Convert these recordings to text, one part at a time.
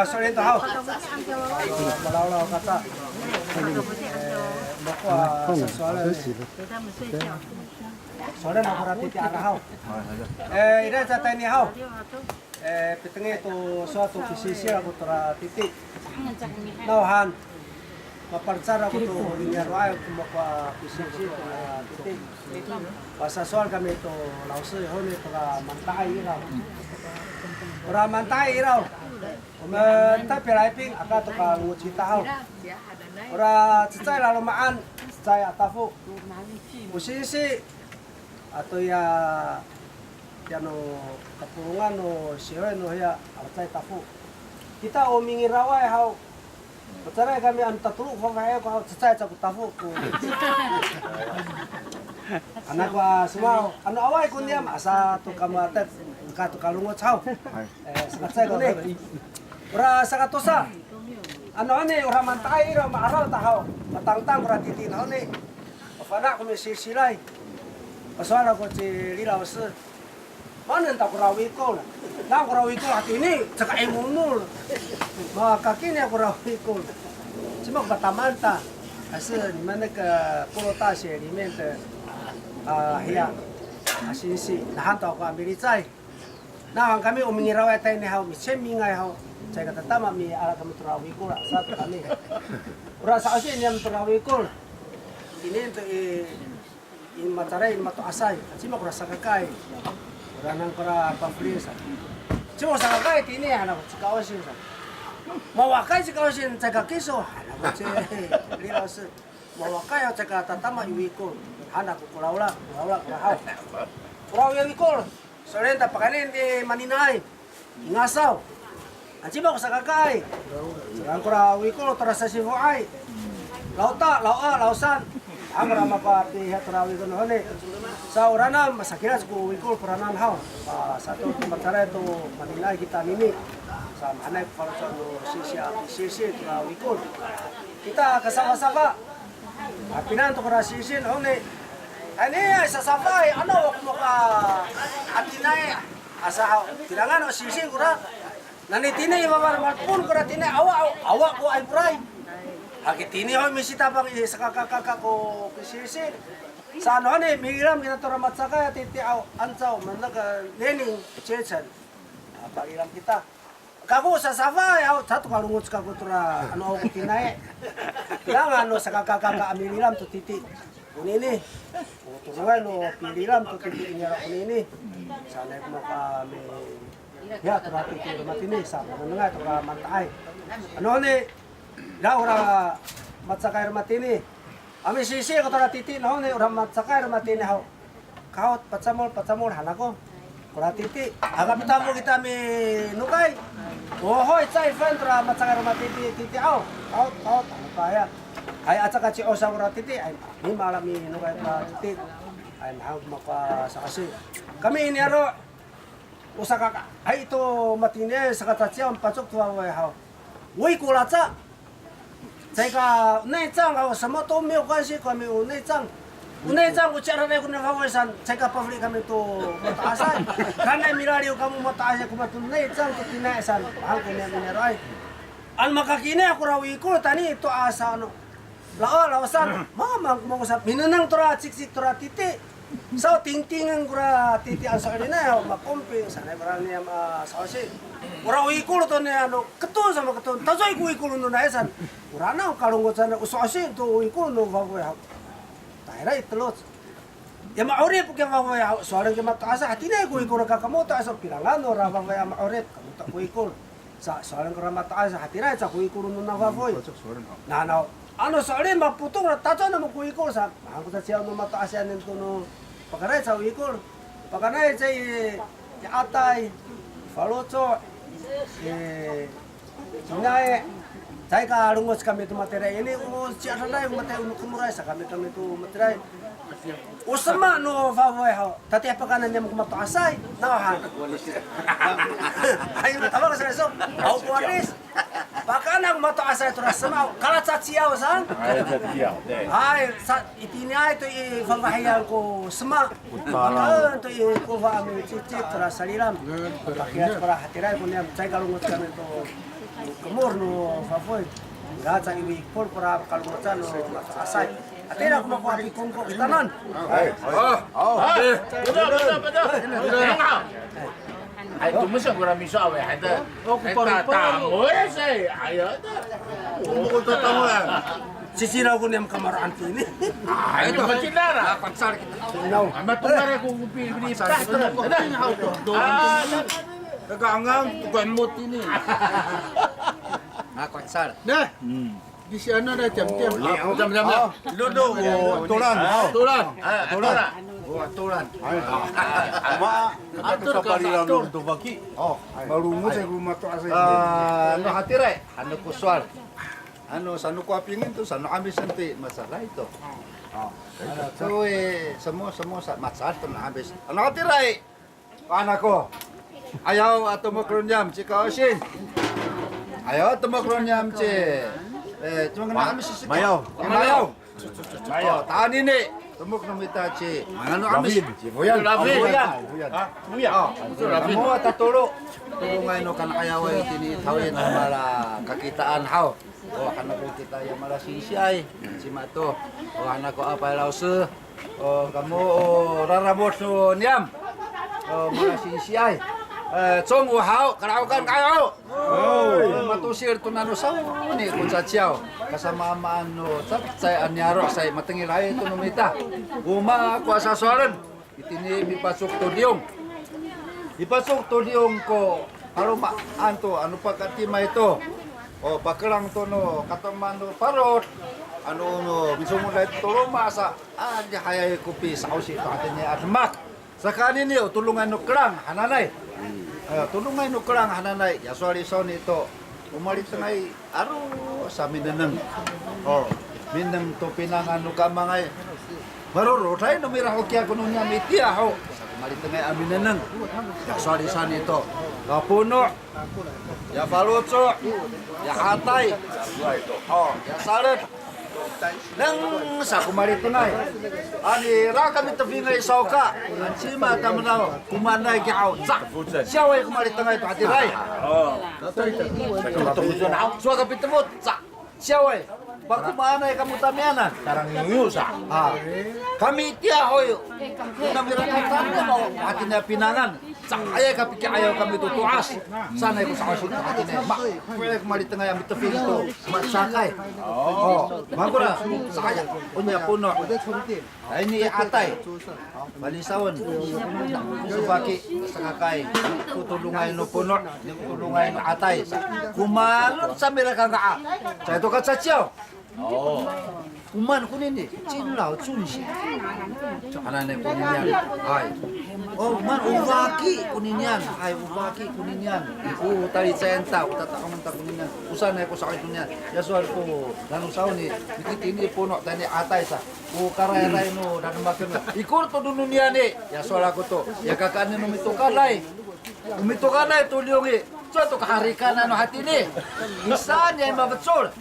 Sorry to how. Malaw kata. Bakwa sa soalnya. Soalnya nak berarti tiada how. Ida jatah ini how. Petengnya itu suatu posisi aku titik. Nauhan. Maparcara ko to linyaro ay kumakwa posisi titik. Basa soal kami itu lausi hone para mantai iraw. Para mantai iraw. Umenta piraiping aka to ka ngucita how. Ora cicay lalu maan cicay atafu. Posisi atau ya no kapurungan no sihoy no ya arcay tafu. Kita o mingiraway how. Bicara kami anta tulu kau kaya kau cecah cakup tafu ku. Anak gua semua anu awai kun dia asa tu kamu atet ka tu kalungot sao. Sakacay ko ni. Ora sakatosa. Ano ani ora mantai ira maaral tahaw. Matangtang ora titin ho ni. Pafana ko mi silsilay. Paswala ko si Lilawas. Mana tak kurawi ko na. Nang kurawi ko hati ini caka imunul. Maka kini aku rawi ko. Cuma batamanta. Asal di mana ke polotasi di mana hiya asisi nahan tau ko ambilicay. Nah kami umingiraway tayo ni hao mi semingay hao. Saya kata tama mi ala kami turawi ko la satu kami. Ura sa asin yang turawi ko. Ini untuk in mataray in mato asay. Cuma kurasa kakay. Nang para pampresa. Cuma sa kakay tini anak sikawasin sa. Mawakay sikawasin sa kiso. Anak si Lilawas. Mawakay sa tatama iwi ko. Anak ko kulawla kulahaw. Kuraw iwi ko. Sorenta pakanin di maninay. Ngasaw. Cuma ko sa kakay. Ang kuraw iwi ko terasa si Fuay. Lausan. Ang rama pa pihat rawi ko nohone. Sa uranam masakiras ko wikul peranan hao. Satu matara itu maninay kita nini. Sa manay para sa sisi wikul. Kita kasama-sama. Pinan to kara sisi nohone. Ani sa safai ano ko ka atinay asa hao. Tirangan o sisi kura. Nanitini mamar pun kura tinay awa ko ay pray. Akit ini hoy misita pang sa kakakaka ko kisisi. Sa ano ni migiram kita to ramat sakay titi ansaw manaka lening chechen. Pagiram kita. Kago sa safay satu kalungot ka ko tura ano ko tinay. Kailangan no sa kakakaka amigiram to titi. Unini. Turuan no piliram to titi inyara unini. Sana ko kami ya tura titi ramat ini sa mananga to ka mantay. Ano ni ora matsakay matini. Ami sisi ko tora titi no ni ora matsakay matini haw. Kaut patsamol hanako. Kura titi. Aga pitamo kita mi nukay. Hoy tsay fan tora matsakay matiti titi aw. Kaut ano kaya. Ay atsaka si osa ora titi ay ni malami nukay pa titi. Ay haw maka sakasi. Kami ini aro usaka ay ito matini sa katatsiam pasok tuwa haw. Woi kulatsa. 这个内脏啊，什么都没有关系，可没有内脏。内脏我家人来可能发挥上，这个不会他们都打散。看来米拉里kamu mau tahu aku mau内脏tu tina san, aku ni minerai. Al makakini aku rawi ko tani itu asano. Lawasan, mama mau usap minanang tora cik tora titi. Sao ting-tingan kura titi asa kanina makompi sana berani ama sausi. Ora uikul to ne ano ketun sama ketun. Taso iku ikul no naisan. Ora na kalunggo sana usausi to uikul no baboy. Taira itelot. Ya maore puke baboy soalnya ke mata asa hatine iku ikul ka kamu ta asa pirangan ora baboy maore kamu ta uikul. Sa soalnya ke mata asa hatira sa uikul no na baboy. Na ano soalnya maputong na taso na mo uikul sa. Ako sa siya no mata asa nento no pakaray sa uikul. Pakaray sa atay falocho Sinae, saya kalau ngos kami itu materi ini, siapa lagi materi untuk kemurai, kami itu materi. Usama no favoy hao, tadi apa kanan yang mau asai, nahan. Ayo tahu saya so, au kuaris. Pakanang mato asay to rasama kalat sa siyaw san. Ay sa itinya ito ifamahayang ko sama. Pakan to ko va ami cicit rasaliram. Pakias para hatiray ko niya chay kalungot kami to kumur no fafoy. Gata iwi por para kalungotan no asay. Atira ko makuha kung ko itanan. Ay, tumusok ko namin sa away. Hada, tamo yan siya. Ayaw na. Bukod to tamo yan. Sisiraw ko niyang kamaraan ko ini. Ay, ito ba sinara? Pagsar kita. Matungara kung pinipita. Nagaangang tugan mo tini. Pagsar. Nah. Di si ano na jam-jam. Jam-jam na. Ludo tulan. Tulan. Tulan. Atur sa parilang ng tubaki. Marungo sa gumato asa. Ano hatiray? Ano kuswal? Ano sa ano ko apingin to? Sa ano kami santi? Masala ito. So samo sa matsal to na habis. Ano hatiray? Anak ko. Ayaw ato mo kronyam si Kausin. Ayaw ato mo kronyam si cuma kena kami sisik. Mayaw. Tahan ini. Tumuk nang kita ci. Mangano kami. Buyan. Buyan. Buyan. Kamu tatulog. Tulungan no kan ayaway tinitawin mala kakitaan haw. Oh anak ko kita yang mala sisiyay. Si Mato. Oh anak ko apa lause. Oh kamu raramot so niam. Oh mala sisiyay. Chong uhau karaukan kayo. Matusir tunano sa ni kun sa tiyaw kasama maano saya anyaro saya matengilay to numita. Uma ko sa soran itini mipasok to diong. Ipasok to diong ko aroma anto ano pagkatima ito. O pakelang to no katamano parot ano no bisumulay to luma sa di hayay kupi sa usi to atenya atmak. Sa kanin niyo tulungan no kerang hananay. Tulungan no kerang hananay yaswari son ito umalit ngay aro sa minanang minang to pinangan no kamangay marurutay no miraho kya kuno niya mitia ho sa umalit ngay aminanang yaswari son ito kapuno ya balutso ya hatay ya salet nang sa kumalit ngay ani ra kami tebingay sauka sima tamnaw kumanay kiaw siaway kumalit ngay to hatiray suwa kapit temut siaway Pagkumanay kamu tamianan. Tarang nguyo sa. Kami tiya hoy. Kami rakatan mo atin pinangan. Ayay kapiki ayaw kami tutuas. Sanay ko sa asin atin ma. Pwede kumali tengah yang bitafil to. Masakay. Magura sakaya. Unya puno. Ini atay. Balisawon. Subaki sakakay. Tutulungay no puno. Tutulungay no atay. Kumalot sa mirakanga. Sa ito katsatsiyaw. Kuman kunin ni, cinlau cunsi. Anane kuninyan, ay. Oh man uvaki kuninyan, ay uvaki kuninyan. Tali centa, utatakamon ta kuninyan. Usan ay ko sa kuninyan. Yaswal ko danong saon ni, mikitini puno tani atay sa. Karay-ray no danamaken. Ikur to dunun niya ni. Yaswal ako to. Ya kakanin no mitukalay. Umitukalay tulyong to kaharikan ano hati ni. Isa niya mabatsol.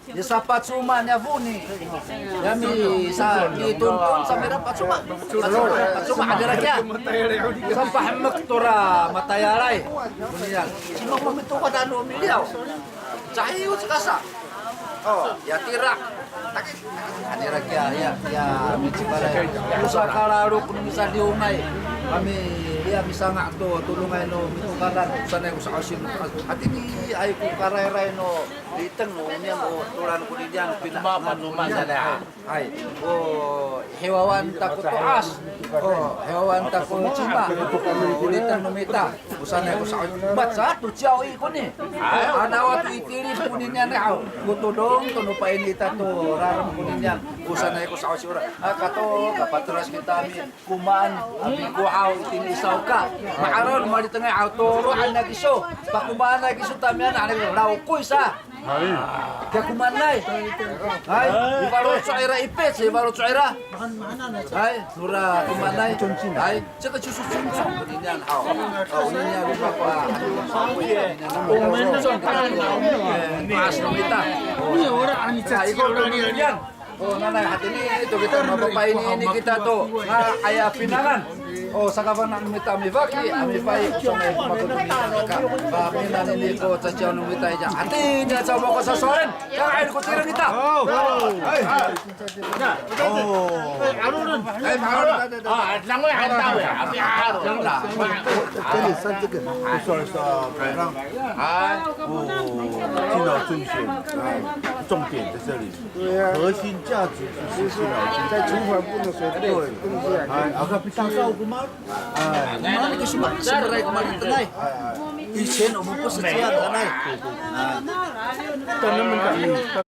Ya sa patsuma niya vuni. Yami sa dituntun sa mira patsuma. Patsuma adira kya. Sa pahamak tora matayaray. Bunyan. Sino mamito ka dano miliaw. Cahiyo sa kasa. Ya tirak. Adira kya ya mitsibalay. Usa kararo kun misa diumay. Kami ya misanga to tulungan no mitukaran sanay ko sa kasin at ini ay ko karay-ray no diteng no niya mo tulan ko diyan Manuman na. ay hewawan ta ko tuas hewawan ta ko chima diteng no mita usanay ko sa batsa tu chiao ko ni anawa tu itiri ko niya na ko tudong tuno pa inita to raram ko niya Usan na ko sa ora. Kato kapatras kita mi kumaan abi kuaw itinisaw ka. Maaron mali tengay autoroan na giso. Pakumaan na giso tamian ana raw ko isa. Kaya kumanay. Ay, ibalot sa ira ipet, ibalot sa ira. Ay, nura kumanay. Ay, cita susun beginian haw. Ini lupa pa. Pas kita. Ini orang ani caci orang ni. Oh, nanay hati ini itu kita mapapain ini kita tuh ayah pinangan. Oh, sakaban ang mita mi vaki, ami pai so may magdudugin ka. Pinan ini ko tajaw nung mita ija. Ati niya sa mo ko sa soren. Kain ko tira kita. Ay, mahal. lang mo yan tao ya. Abi aro. Ini sangat ke. Besar sa perang. 敬老尊贤，重点在这里。核心价值就是敬老尊贤，在厨房不能随便。agar bisa tahu kemana. Mana ke sumber serai kemarin tenai. Ichen umum ko sa tiyan tanay.